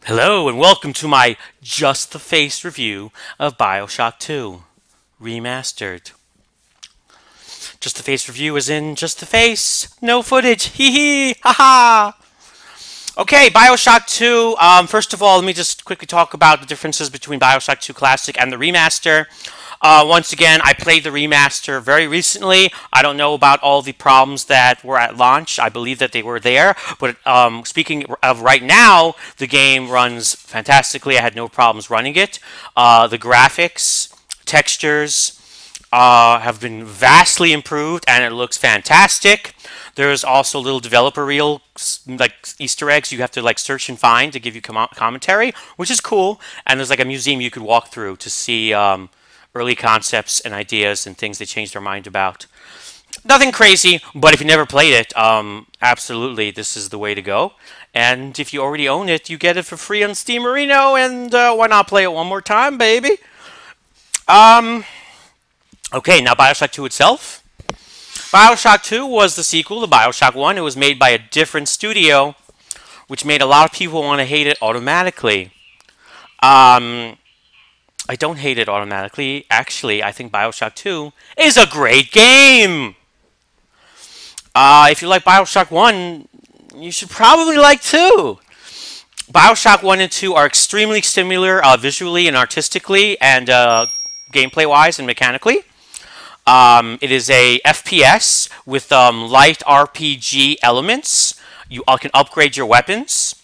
Hello and welcome to my Just the Face review of Bioshock 2 Remastered. Just the Face review is in just the face, no footage, hee hee, haha! Okay, Bioshock 2, first of all, let me just quickly talk about the differences between Bioshock 2 Classic and the Remaster. Once again, I played the remaster very recently. I don't know about all the problems that were at launch. I believe that they were there. But speaking of right now, the game runs fantastically. I had no problems running it. The graphics, textures have been vastly improved, and it looks fantastic. There's also little developer reel like Easter eggs you have to like search and find to give you commentary, which is cool. And there's like a museum you could walk through to see early concepts and ideas and things they changed their mind about. Nothing crazy, but if you never played it, absolutely, this is the way to go. And if you already own it, you get it for free on Steam Marino, and why not play it one more time, baby? Okay, now Bioshock 2 itself. Bioshock 2 was the sequel to Bioshock 1. It was made by a different studio, which made a lot of people want to hate it automatically. I don't hate it automatically. Actually, I think Bioshock 2 is a great game! If you like Bioshock 1, you should probably like 2. Bioshock 1 and 2 are extremely similar visually and artistically and gameplay-wise and mechanically. It is a FPS with light RPG elements. You can upgrade your weapons.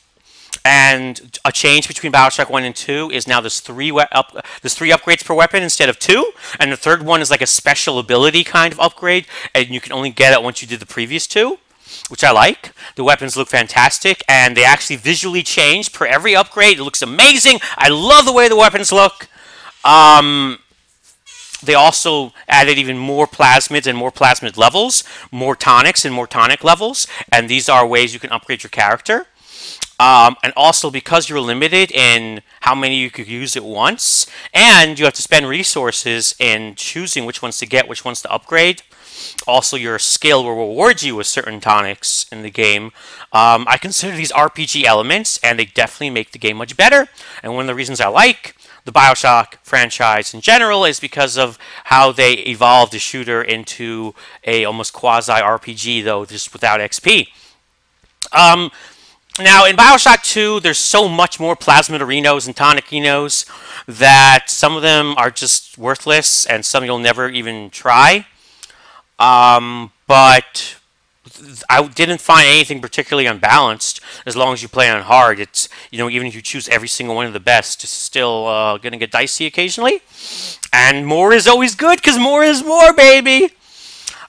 And a change between Bioshock 1 and 2 is now there's three upgrades per weapon instead of 2. And the third one is like a special ability kind of upgrade, and you can only get it once you did the previous 2, which I like. The weapons look fantastic, and they actually visually change per every upgrade. It looks amazing. I love the way the weapons look. They also added even more plasmids and more plasmid levels, more tonics and more tonic levels, and these are ways you can upgrade your character. And also, because you're limited in how many you could use at once, and you have to spend resources in choosing which ones to get, which ones to upgrade. Also, your skill will reward you with certain tonics in the game. I consider these RPG elements, and they definitely make the game much better. And one of the reasons I like the Bioshock franchise in general is because of how they evolved the shooter into a almost quasi-RPG, though, just without XP. Now, in Bioshock 2, there's so much more plasmid arenos and tonic enos that some of them are just worthless and some you'll never even try. But I didn't find anything particularly unbalanced as long as you play on hard. It's, even if you choose every single one of the best, it's still going to get dicey occasionally. And more is always good because more is more, baby!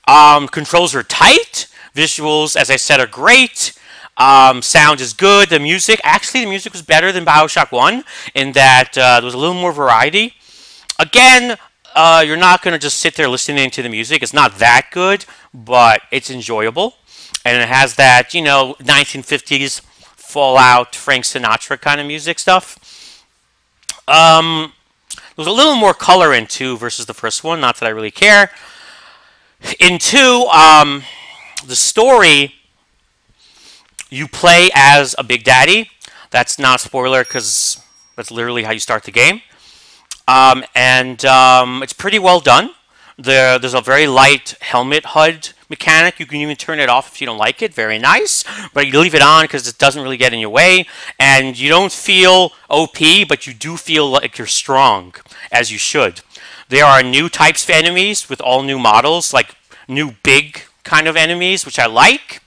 Controls are tight. Visuals, as I said, are great. Sound is good. The music was better than Bioshock 1 in that there was a little more variety. Again, you're not going to just sit there listening to the music. It's not that good, but it's enjoyable. And it has that, 1950s Fallout, Frank Sinatra kind of music stuff. There's a little more color in 2 versus the first one, not that I really care. In 2, the story, you play as a Big Daddy. That's not a spoiler because that's literally how you start the game. It's pretty well done. There's a very light helmet HUD mechanic. You can even turn it off if you don't like it. Very nice. But you leave it on because it doesn't really get in your way. And you don't feel OP, but you do feel like you're strong, as you should. There are new types of enemies with all new models, like new big kind of enemies, which I like.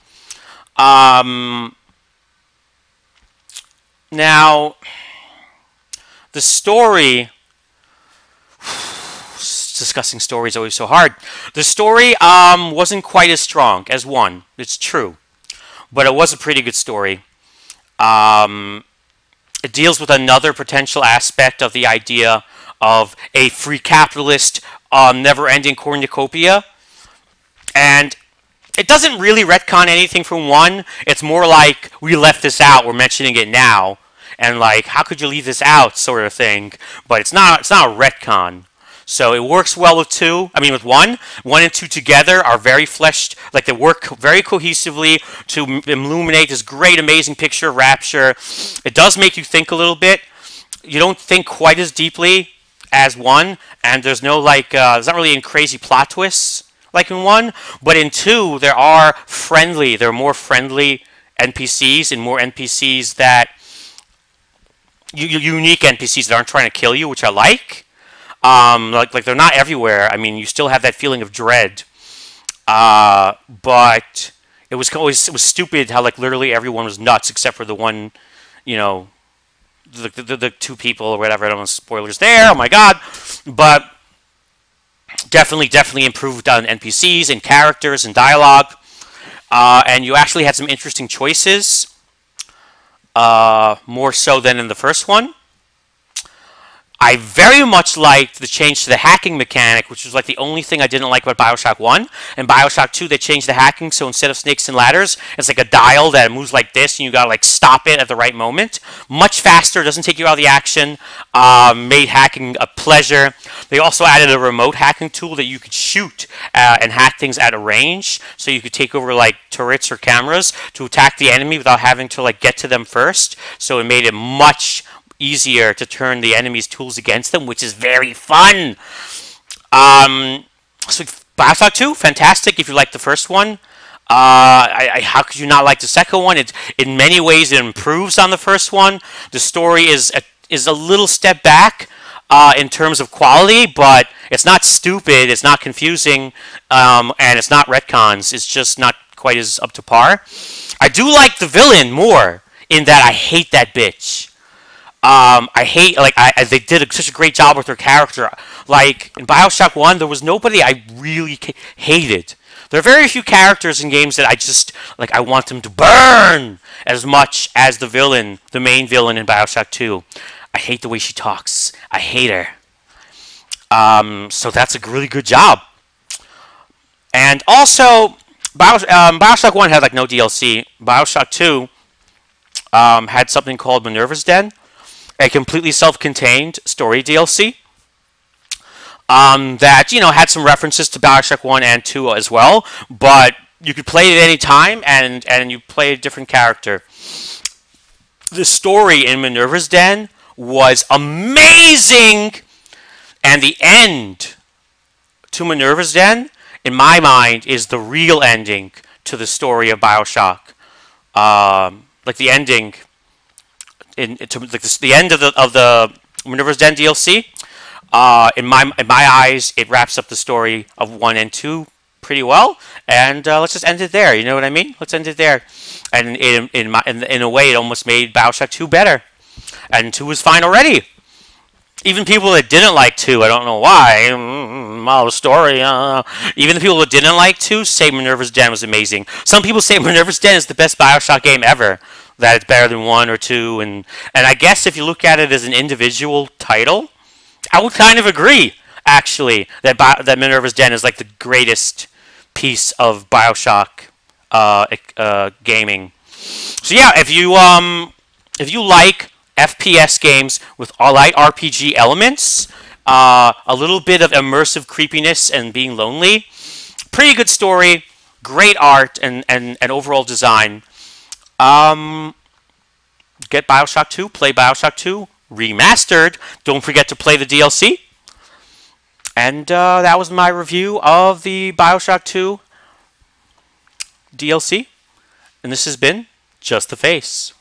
Now, the story, discussing story is always so hard. The story wasn't quite as strong as 1. It's true. But it was a pretty good story. It deals with another potential aspect of the idea of a free capitalist, never-ending cornucopia. And it doesn't really retcon anything from 1. It's more like, we left this out, we're mentioning it now. And like, how could you leave this out, sort of thing. But it's not a retcon. So it works well with two. I mean, with one. One and two together are very fleshed, like they work very cohesively to illuminate this great, amazing picture of Rapture. It does make you think a little bit. You don't think quite as deeply as one, and there's no there's not really any crazy plot twists like in one. But in two, there are more friendly NPCs, and more NPCs that unique NPCs that aren't trying to kill you, which I like. Like they're not everywhere. I mean, you still have that feeling of dread. But it was stupid how like literally everyone was nuts except for the one, you know, the two people or whatever. I don't know, spoilers there. Oh my god! But definitely improved on NPCs and characters and dialogue. And you actually had some interesting choices. More so than in the first one. I very much liked the change to the hacking mechanic, which was like the only thing I didn't like about Bioshock 1. And Bioshock 2, they changed the hacking, so instead of snakes and ladders, it's like a dial that moves like this, and you gotta like stop it at the right moment. Much faster, doesn't take you out of the action, made hacking a pleasure. They also added a remote hacking tool that you could shoot and hack things at a range, so you could take over like turrets or cameras to attack the enemy without having to like get to them first. So it made it much easier to turn the enemy's tools against them, which is very fun. So Bioshock 2, fantastic if you like the first one. How could you not like the second one? In many ways, it improves on the first one. The story is a little step back in terms of quality, but it's not stupid, it's not confusing, and it's not retcons. It's just not quite as up to par. I do like the villain more, in that I hate that bitch. I hate, they did such a great job with her character. Like, in Bioshock 1, there was nobody I really hated. There are very few characters in games that I just, I want them to burn as much as the main villain in Bioshock 2. I hate the way she talks. I hate her. So that's a really good job. And also, Bioshock 1 had, no DLC. Bioshock 2 had something called Minerva's Den, a completely self-contained story DLC that, had some references to Bioshock 1 and 2 as well, but you could play it at any time, and you play a different character. The story in Minerva's Den was amazing, and the end to Minerva's Den, in my mind, is the real ending to the story of Bioshock. The ending... the end of the Minvera's Den DLC, in my eyes, it wraps up the story of 1 and 2 pretty well, and let's just end it there. You know what I mean? Let's end it there. And in a way, it almost made Bioshock 2 better, and 2 was fine already. Even people that didn't like 2, I don't know why. The story. Even the people that didn't like 2 say Minerva's Den was amazing. Some people say Minerva's Den is the best Bioshock game ever. That it's better than 1 or 2, and I guess if you look at it as an individual title, I would kind of agree, actually, that Minerva's Den is like the greatest piece of Bioshock gaming. So yeah, if you like FPS games with light RPG elements, a little bit of immersive creepiness and being lonely, pretty good story, great art and overall design. Get Bioshock 2, play Bioshock 2, Remastered. Don't forget to play the DLC. And that was my review of the Bioshock 2 DLC. And this has been Just the Face.